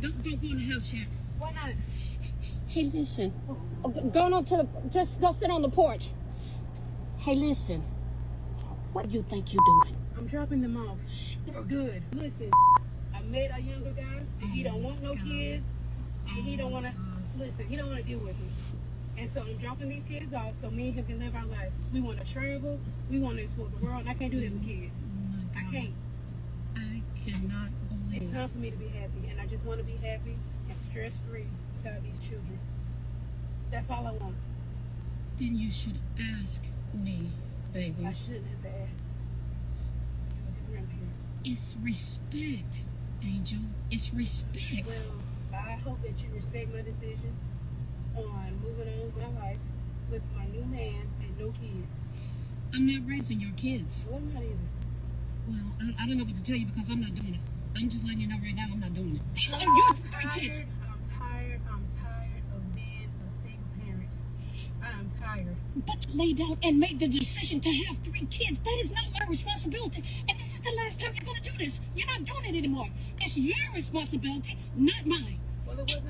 don't go in the house yet. Why not? Hey, listen. Go on to the, just go sit on the porch. Hey, listen. What do you think you're doing? I'm dropping them off for good. Listen, I met a younger guy, and he don't want no kids, and he don't want to, listen, he don't want to deal with me. And so I'm dropping these kids off so me and him can live our life. We want to travel, we want to explore the world, and I can't do that with kids. I can't. I cannot believe It's time for me to be happy, and I just want to be happy and stress-free without these children. That's all I want. Then you should ask me, baby. I shouldn't have asked. You're a grandparent. It's respect, Angel. It's respect. Well, I hope that you respect my decision on moving on with my life with my new man and no kids. I'm not raising your kids. Well, I'm not either. Well, I don't know what to tell you because I'm not doing it. I'm just letting you know right now I'm not doing it. These are your 3 kids. I'm tired of being a single parent. I'm tired. But lay down and make the decision to have 3 kids. That is not my responsibility. And this is the last time you're going to do this. You're not doing it anymore. It's your responsibility, not mine. Well, it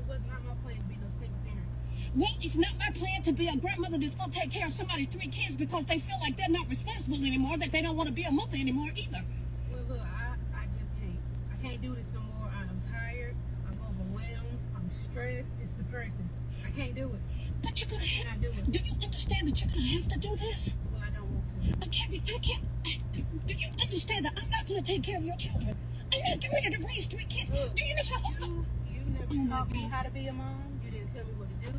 was not my plan to be no single parent. Well, it's not my plan to be a grandmother that's going to take care of somebody's 3 kids because they feel like they're not responsible anymore, that they don't want to be a mother anymore either. Well, look, I just can't. I can't do this no more. I'm tired. I'm overwhelmed. I'm stressed. It's the person. I can't do it. But you're going to have do it. Do you understand that you're going to have to do this? Well, I don't want to. I can't. Do you understand that I'm not going to take care of your children? I'm not getting ready to raise 3 kids. Look, do you know how you never taught me how to be a mom. You didn't tell me what to do.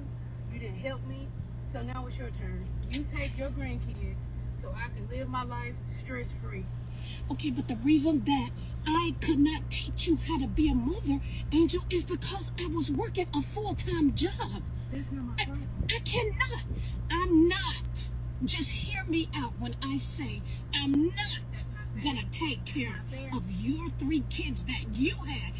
You didn't help me. So now it's your turn. You take your grandkids so I can live my life stress-free. Okay, but the reason that I could not teach you how to be a mother, Angel, is because I was working a full-time job. That's not my problem. I cannot. I'm not. Just hear me out when I say I'm not gonna take care of your 3 kids that you had,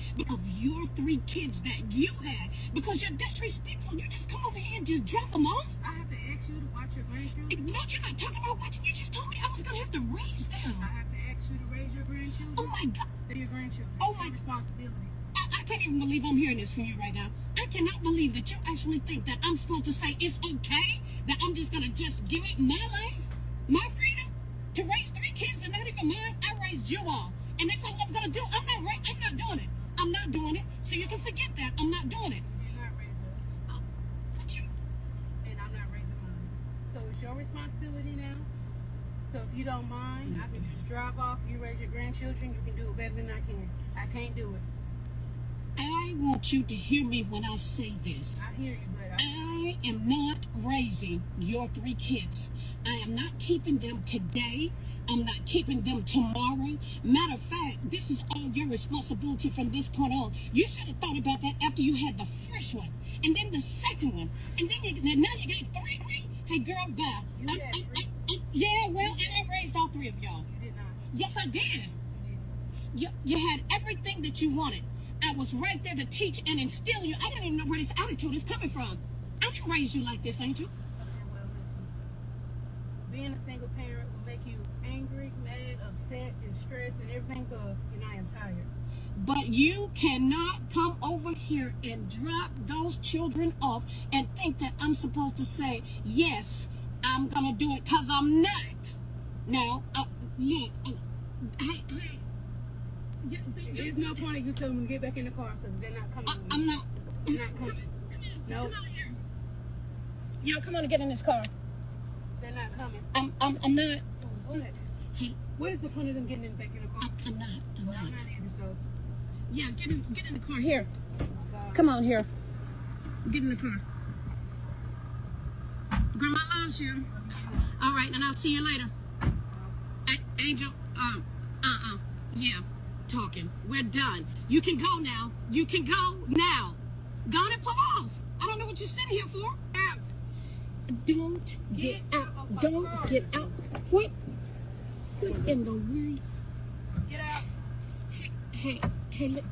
because you're disrespectful. You just come over here and just drop them off. I have to ask you to watch your grandchildren. No, you're not talking about watching. You just told me I was gonna have to raise them. I have to ask you to raise your grandchildren. Oh my God. They're your grandchildren. Oh my responsibility. I can't even believe I'm hearing this from you right now. I cannot believe that you actually think that I'm supposed to say it's okay that I'm just gonna just give up my life, my freedom, to raise 3 kids that are not even mine. I raised you all, and that's all I'm gonna do. I'm not doing it. I'm not doing it. So you can forget that. I'm not doing it. You're not raising us. What you? And I'm not raising mine. So it's your responsibility now. So if you don't mind, I can just drive off. You raise your grandchildren. You can do it better than I can. I can't do it. I want you to hear me when I say this. I hear you, but I am not raising your 3 kids. I am not keeping them today. I'm not keeping them tomorrow. Matter of fact, this is all your responsibility from this point on. You should have thought about that after you had the first one, and then the second one, and then now you got 3. Hey, girl, bye. Yeah, well, and I raised all 3 of y'all. You did not. Yes, I did. You had everything that you wanted. I was right there to teach and instill you. I didn't even know where this attitude is coming from. I didn't raise you like this, Angel. Okay, well, listen. Being a single parent will make you angry, mad, upset, and stressed, and everything goes, and I am tired. But you cannot come over here and drop those children off and think that I'm supposed to say, yes, I'm going to do it, because I'm not. Now, look, hey. There's no point in you telling them to get back in the car because they're not coming with me. I'm not. They're not coming. No. Come on here. Y'all, come on and get in this car. They're not coming. I'm not. What? Hey. What is the point of them getting back in the car? I'm not. I'm not either, so. Yeah, get in the car. Here. Oh my God. Come on, here. Get in the car. Grandma loves you. All right, and I'll see you later. Angel, yeah, talking. We're done. You can go now. You can go now. Go on and pull off. I don't know what you're sitting here for. Out. Don't get out. Don't get out. What in the world? Get out. Hey, look.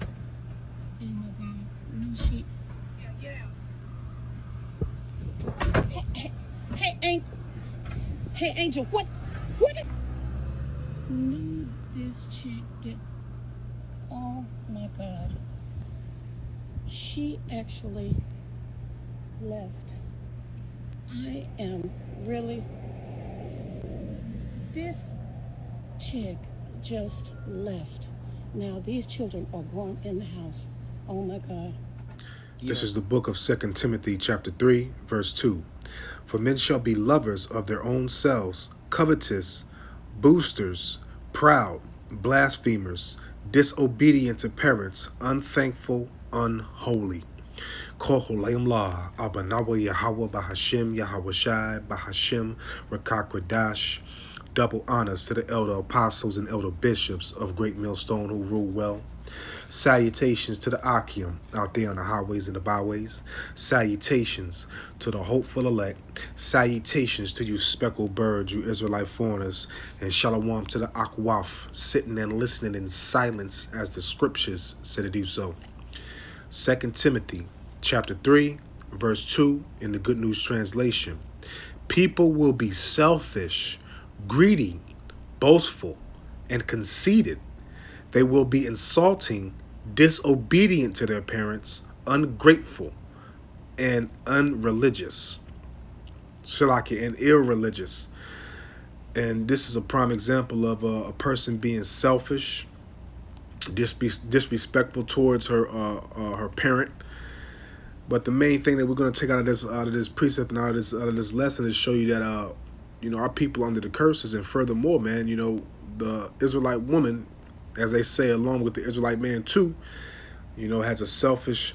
Oh my God. No shit. Yeah, get out. Hey, Angel, what knew this chick that, oh my God. She actually left. I am really, this chick just left. Now these children are grown in the house. Oh my God. This is the book of 2 Timothy chapter 3, verse 2. For men shall be lovers of their own selves, covetous, boosters, proud, blasphemers, disobedient to parents, unthankful, unholy. Koholayim la, Abanawa Yahweh Bahashim Yahweh Shai Bahashim Rakakradash. Double honors to the elder apostles and elder bishops of Great Millstone who rule well. Salutations to the Akim out there on the highways and the byways. Salutations to the hopeful elect. Salutations to you speckled birds, you Israelite foreigners. And shalom to the Akwaf, sitting and listening in silence as the scriptures say to do so. 2 Timothy chapter 3, verse 2 in the Good News Translation. People will be selfish, greedy, boastful, and conceited. They will be insulting, disobedient to their parents, ungrateful, and unreligious. Shalakia, and irreligious. And this is a prime example of a person being selfish, disrespectful towards her parent. But the main thing that we're going to take out of this precept and out of this lesson is show you that our people under the curses, and furthermore, man, the Israelite woman, as they say, along with the Israelite man too, has a selfish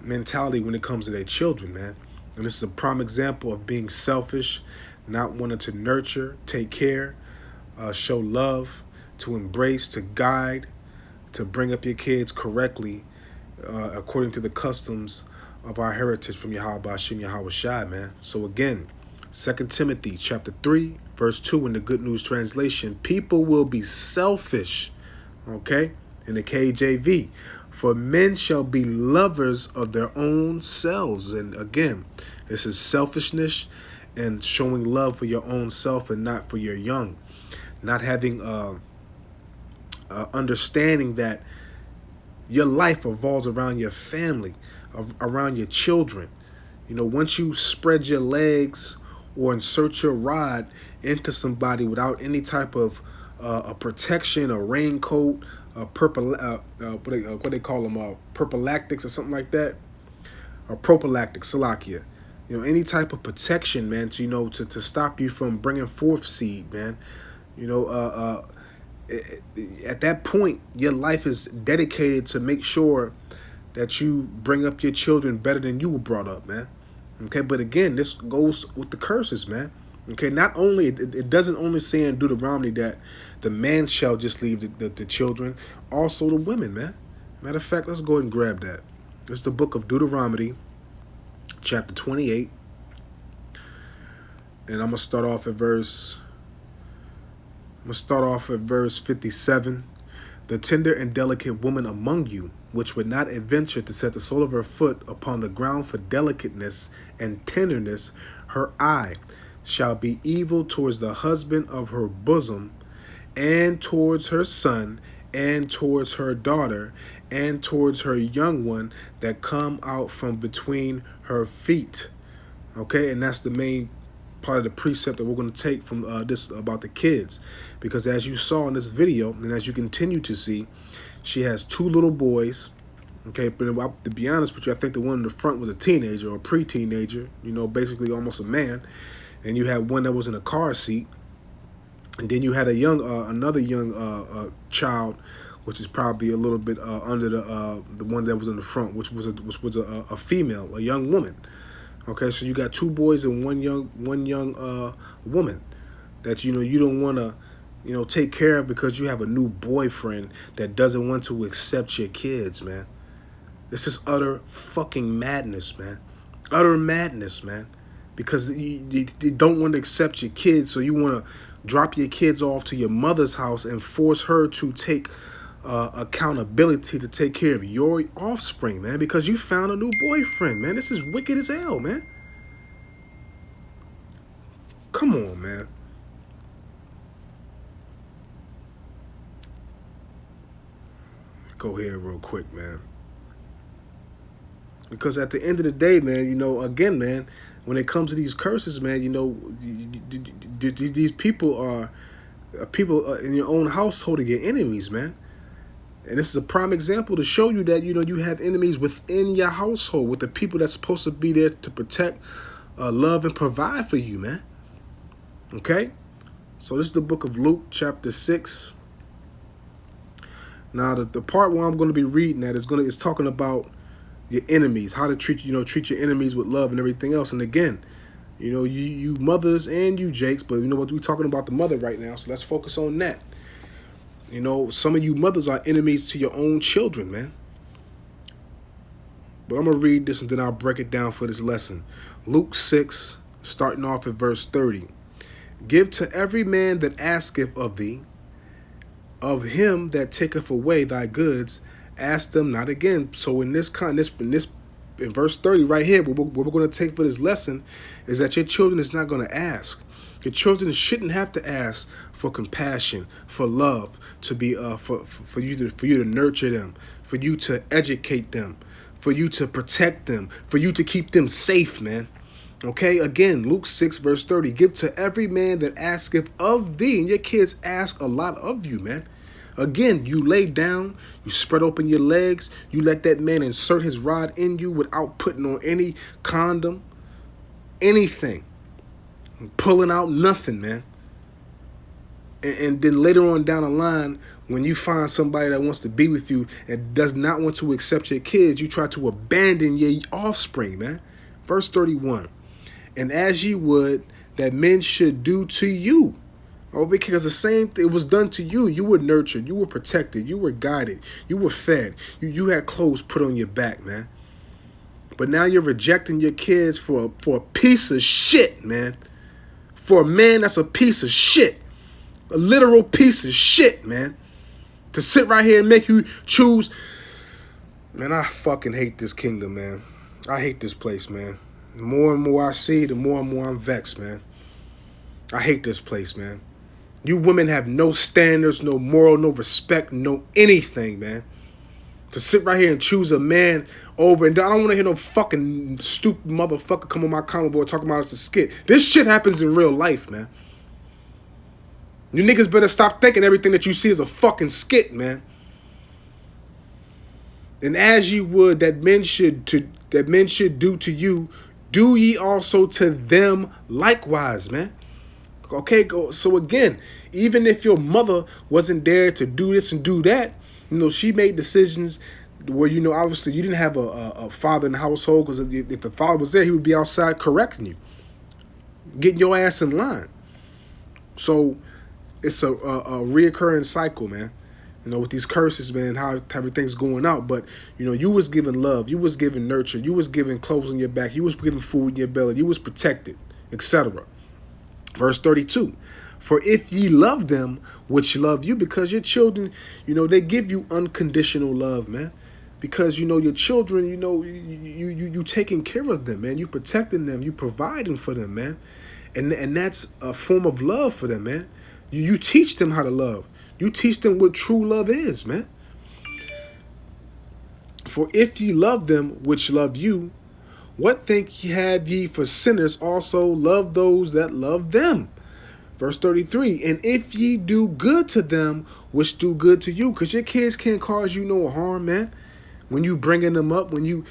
mentality when it comes to their children, man. And this is a prime example of being selfish, not wanting to nurture, take care, show love, to embrace, to guide, to bring up your kids correctly, according to the customs of our heritage from Yahweh Bashim Yahweh Shai, man. So again, 2 Timothy chapter 3, verse 2 in the Good News Translation, people will be selfish, okay, in the KJV. For men shall be lovers of their own selves. And again, this is selfishness and showing love for your own self and not for your young. Not having understanding that your life revolves around your family, around your children. Once you spread your legs or insert your rod into somebody without any type of a protection, a raincoat, what they call them, prophylactics or something like that, or prophylactic, salakia. Any type of protection, man, to stop you from bringing forth seed, man. At that point, your life is dedicated to make sure that you bring up your children better than you were brought up, man. Okay, but again, this goes with the curses, man. Okay, not only, it doesn't only say in Deuteronomy that the man shall just leave the children, also the women, man. Matter of fact, let's go ahead and grab that. It's the book of Deuteronomy, chapter 28. And I'm going to start off at verse 57. The tender and delicate woman among you, which would not adventure to set the sole of her foot upon the ground for delicateness and tenderness, her eye shall be evil towards the husband of her bosom, and towards her son, and towards her daughter, and towards her young one that come out from between her feet. Okay, and that's the main part of the precept that we're going to take from this about the kids, because as you saw in this video, and as you continue to see, she has two little boys. Okay, but to be honest with you, I think the one in the front was a teenager or a pre-teenager, basically almost a man. And you had one that was in a car seat, and then you had another young child, which is probably a little bit under the one that was in the front, which was a female, a young woman. Okay, so you got two boys and one young woman that you don't want to take care of because you have a new boyfriend that doesn't want to accept your kids, man. This is utter fucking madness, man. Utter madness, man. Because you don't want to accept your kids, so you want to drop your kids off to your mother's house and force her to take accountability to take care of your offspring, man, because you found a new boyfriend, man. This is wicked as hell, man. Come on, man. Go here real quick, man. Because at the end of the day, man, again, man, when it comes to these curses, man, these people are people in your own household are your enemies, man. And this is a prime example to show you that, you have enemies within your household with the people that's supposed to be there to protect, love, and provide for you, man. Okay? So this is the book of Luke, chapter 6. Now, the part where I'm going to be reading that is talking about your enemies, how to treat your enemies with love and everything else. And again, you mothers and you Jakes, but what, we're talking about the mother right now, so let's focus on that. Some of you mothers are enemies to your own children, man. But I'm going to read this and then I'll break it down for this lesson. Luke 6, starting off at verse 30. Give to every man that asketh of thee, of him that taketh away thy goods, ask them not again. So in verse 30 right here, what we're going to take for this lesson is that your children is not going to ask. Your children shouldn't have to ask for compassion, for love, to be for you to nurture them, for you to educate them, for you to protect them, for you to keep them safe, man. Okay, again, Luke 6, verse 30. Give to every man that asketh of thee. And your kids ask a lot of you, man. Again, you lay down, you spread open your legs, you let that man insert his rod in you without putting on any condom, anything. Pulling out nothing, man. And then later on down the line, when you find somebody that wants to be with you and does not want to accept your kids, you try to abandon your offspring, man. Verse 31. And as ye would that men should do to you. Oh, because the same thing was done to you. You were nurtured. You were protected. You were guided. You were fed. You had clothes put on your back, man. But now you're rejecting your kids for a piece of shit, man. For a man that's a piece of shit. A literal piece of shit, man. To sit right here and make you choose. Man, I fucking hate this kingdom, man. I hate this place, man. The more and more I see, the more and more I'm vexed, man. I hate this place, man. You women have no standards, no moral, no respect, no anything, man. To sit right here and choose a man over, and I don't want to hear no fucking stupid motherfucker come on my comment board talking about it's a skit. This shit happens in real life, man. You niggas better stop thinking everything that you see is a fucking skit, man. And as ye would that men should do to you, do ye also to them likewise, man. Okay, so again, even if your mother wasn't there to do this and do that, she made decisions where, obviously you didn't have a father in the household, because if the father was there, he would be outside correcting you, getting your ass in line. So it's a reoccurring cycle, man. With these curses, man, how everything's going out. But, you was given love. You was given nurture. You was given clothes on your back. You was given food in your belly. You was protected, etc. Verse 32. For if ye love them which love you, because your children, they give you unconditional love, man. Because, your children, you taking care of them, man. You protecting them. You providing for them, man. And that's a form of love for them, man. You teach them how to love. You teach them what true love is, man. For if ye love them which love you, what think ye have ye for sinners also love those that love them? Verse 33, and if ye do good to them which do good to you, because your kids can't cause you no harm, man. When you bringing them up, when you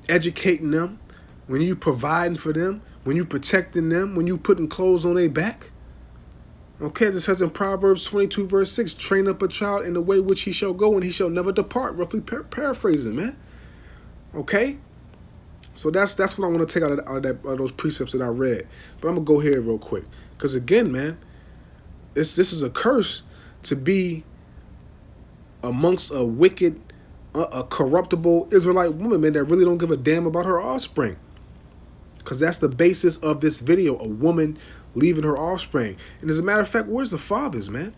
educating them, when you providing for them, when you protecting them, when you putting clothes on their back. Okay, as it says in Proverbs 22, verse 6, train up a child in the way which he shall go, and he shall never depart. Roughly paraphrasing, man. Okay? So that's what I want to take out of those precepts that I read. But I'm going to go here real quick. Because again, man, this is a curse to be amongst a wicked, a corruptible Israelite woman, man, that really don't give a damn about her offspring. Because that's the basis of this video, a woman leaving her offspring. And as a matter of fact, where's the fathers, man?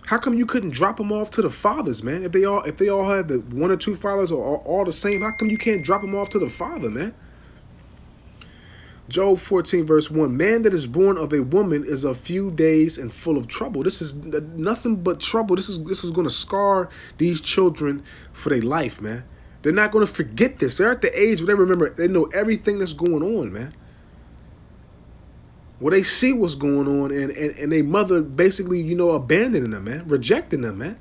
How come you couldn't drop them off to the fathers, man? If they all had the one or two fathers or all the same, how come you can't drop them off to the father, man? Job 14, verse 1, man that is born of a woman is a few days and full of trouble. This is nothing but trouble. This is going to scar these children for their life, man. They're not going to forget this. They're at the age where they remember, they know everything that's going on, man. Well, they see what's going on, and their mother basically, abandoning them, man. Rejecting them, man.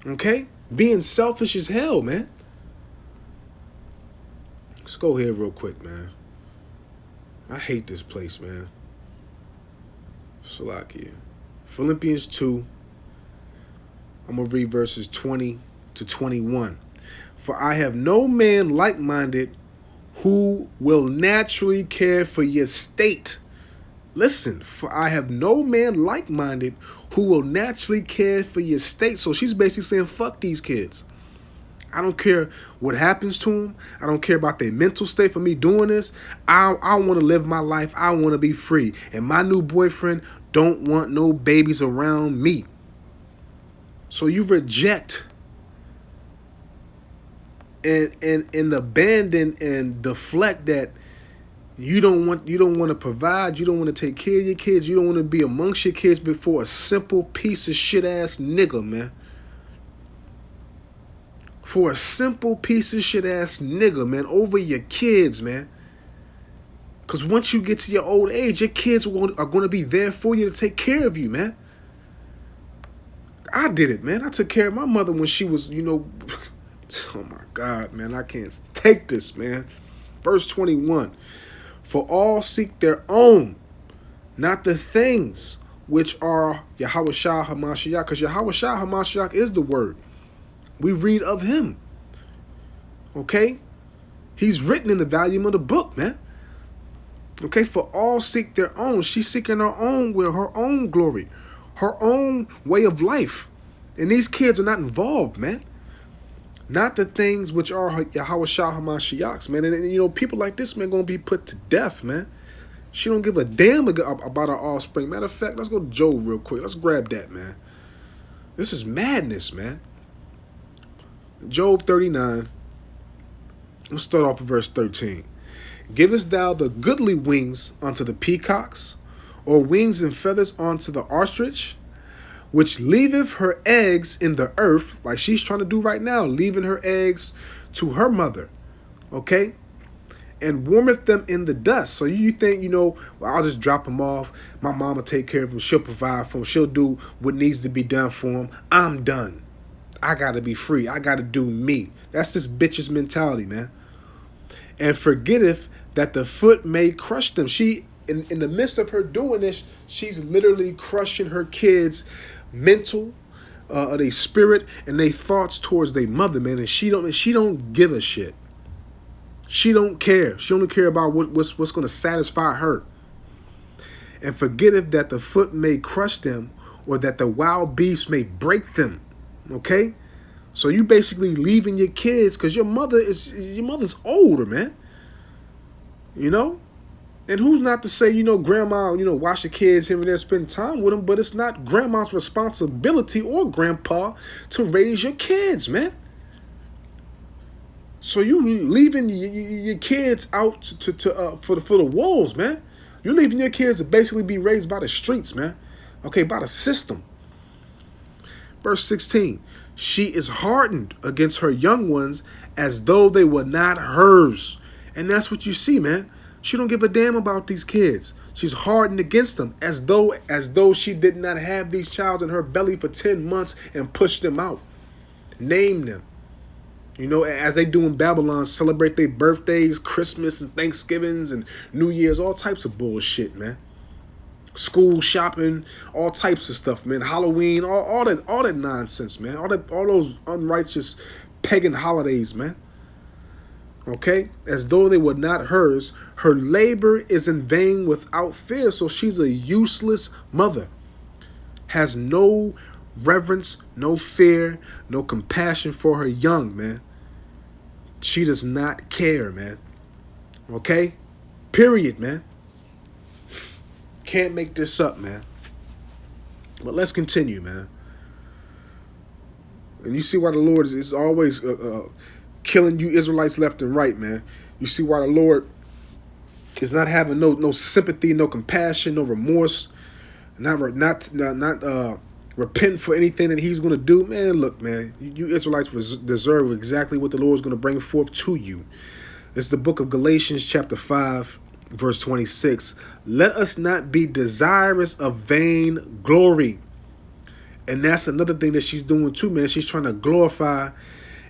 Okay? Being selfish as hell, man. Let's go here real quick, man. I hate this place, man. Salakia. Philippians 2. I'm going to read verses 20 to 21. For I have no man like-minded who will naturally care for your state. Listen, for I have no man like-minded who will naturally care for your state. So she's basically saying, fuck these kids. I don't care what happens to them. I don't care about their mental state for me doing this. I want to live my life. I want to be free. And my new boyfriend don't want no babies around me. So you reject and abandon and deflect that you don't want to provide, you don't want to take care of your kids, you don't want to be amongst your kids before a simple piece of shit ass nigga, man. For a simple piece of shit ass nigga, man, over your kids, man. Because once you get to your old age, your kids are going to be there for you to take care of you, man. I did it, man. I took care of my mother when she was, oh my God, man, I can't take this, man. Verse 21. For all seek their own, not the things which are Yahushua HaMashiach, because Yahushua HaMashiach is the word. We read of him. Okay? He's written in the volume of the book, man. Okay, for all seek their own. She's seeking her own will, her own glory, her own way of life. And these kids are not involved, man. Not the things which are Yahushua HaMashiachs, man. And people like this, man, going to be put to death, man. She don't give a damn about her offspring. Matter of fact, let's go to Job real quick. Let's grab that, man. This is madness, man. Job 39. Let's start off with verse 13. Givest thou the goodly wings unto the peacocks, or wings and feathers unto the ostrich, which leaveth her eggs in the earth, like she's trying to do right now, leaving her eggs to her mother, okay? And warmeth them in the dust. So you think, well, I'll just drop them off. My mama take care of them. She'll provide for them. She'll do what needs to be done for them. I'm done. I got to be free. I got to do me. That's this bitch's mentality, man. And forgetteth that the foot may crush them. She, in the midst of her doing this, she's literally crushing her kids' mental, their spirit, and their thoughts towards their mother, man. And she don't give a shit. She don't care. She don't care about what's going to satisfy her. And forgetteth that the foot may crush them, or that the wild beast may break them. Okay? So you basically leaving your kids because your mother's older, man. And who's not to say, grandma, watch the kids here and there, spend time with them, but it's not grandma's responsibility or grandpa to raise your kids, man. So you leaving your kids out for the wolves, man. You're leaving your kids to basically be raised by the streets, man. Okay, by the system. Verse 16. She is hardened against her young ones as though they were not hers. And that's what you see, man. She don't give a damn about these kids. She's hardened against them as though she did not have these child in her belly for 10 months and pushed them out. Name them. As they do in Babylon, celebrate their birthdays, Christmas and Thanksgivings and New Year's, all types of bullshit, man. School shopping, all types of stuff, man. Halloween, all that nonsense, man. All those unrighteous pagan holidays, man. Okay? As though they were not hers. Her labor is in vain without fear. So she's a useless mother. Has no reverence, no fear, no compassion for her young, man. She does not care, man. Okay? Period, man. Can't make this up, man. But let's continue, man. And you see why the Lord is always killing you Israelites left and right, man. You see why the Lord is not having no sympathy, no compassion, no remorse, not repent for anything that he's going to do, man, look, man, you Israelites deserve exactly what the Lord is going to bring forth to you. It's the book of Galatians chapter 5, verse 26. Let us not be desirous of vain glory. And that's another thing that she's doing too, man. She's trying to glorify,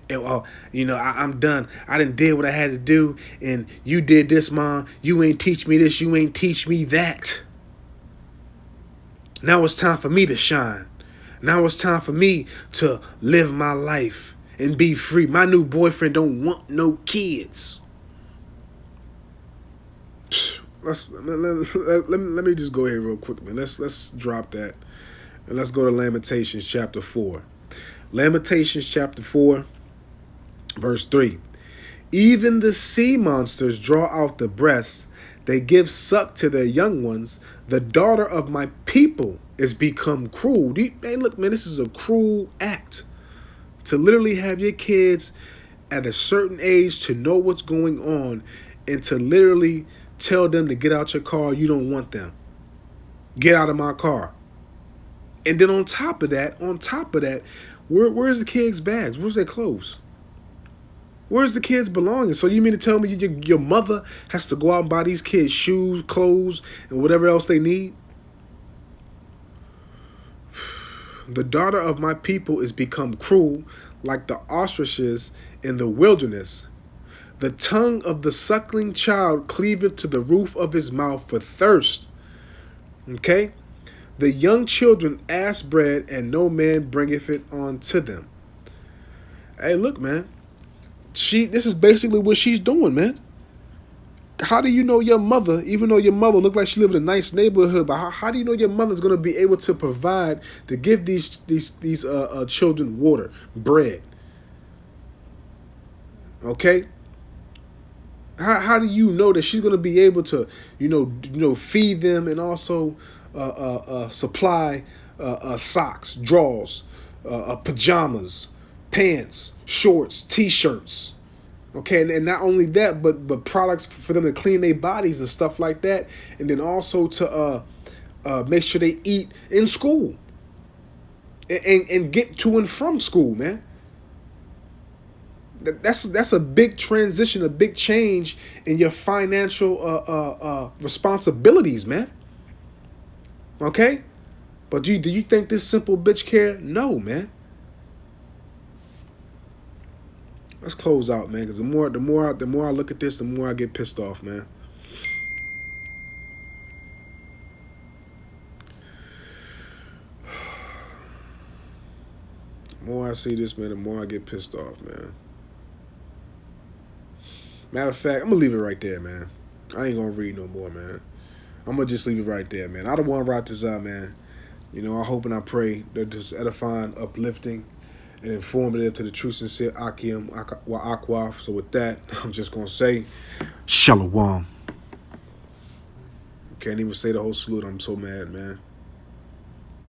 and I'm done. I done did what I had to do, and you did this, Mom. You ain't teach me this. You ain't teach me that. Now it's time for me to shine. Now it's time for me to live my life and be free. My new boyfriend don't want no kids. Let me just go here real quick, man. Let's drop that. And let's go to Lamentations chapter 4. Lamentations chapter 4, verse 3. Even the sea monsters draw out the breasts. They give suck to their young ones. The daughter of my people is become cruel. Hey, look, man, this is a cruel act. To literally have your kids at a certain age to know what's going on and to literally tell them to get out your car. You don't want them. Get out of my car. And then on top of that, where's the kids' bags? Where's their clothes? Where's the kids' belongings? So you mean to tell me your mother has to go out and buy these kids shoes, clothes, and whatever else they need? The daughter of my people is become cruel, like the ostriches in the wilderness. The tongue of the suckling child cleaveth to the roof of his mouth for thirst. Okay? The young children ask bread, and no man bringeth it unto them. Hey, look, man. This is basically what she's doing, man. How do you know your mother, even though your mother looked like she lived in a nice neighborhood, but how do you know your mother's going to be able to provide, to give these children water, bread? Okay? How do you know that she's going to be able to, feed them and also supply socks, drawers, pajamas, pants, shorts, t-shirts? Okay, and not only that, but products for them to clean their bodies and stuff like that, and then also to make sure they eat in school and get to and from school, man. That's a big transition, a big change in your financial responsibilities, man. Okay, but do you think this simple bitch care? No, man. Let's close out, man, because the more I look at this, the more I get pissed off, man. The more I see this, man, the more I get pissed off, man. Matter of fact, I'm going to leave it right there, man. I ain't going to read no more, man. I'm going to just leave it right there, man. I don't want to wrap this up, man. I hope and I pray that this is edifying, uplifting, and informative to the true, sincere Akim wa Akwaf. So with that, I'm just going to say, Shalom. Can't even say the whole salute. I'm so mad, man.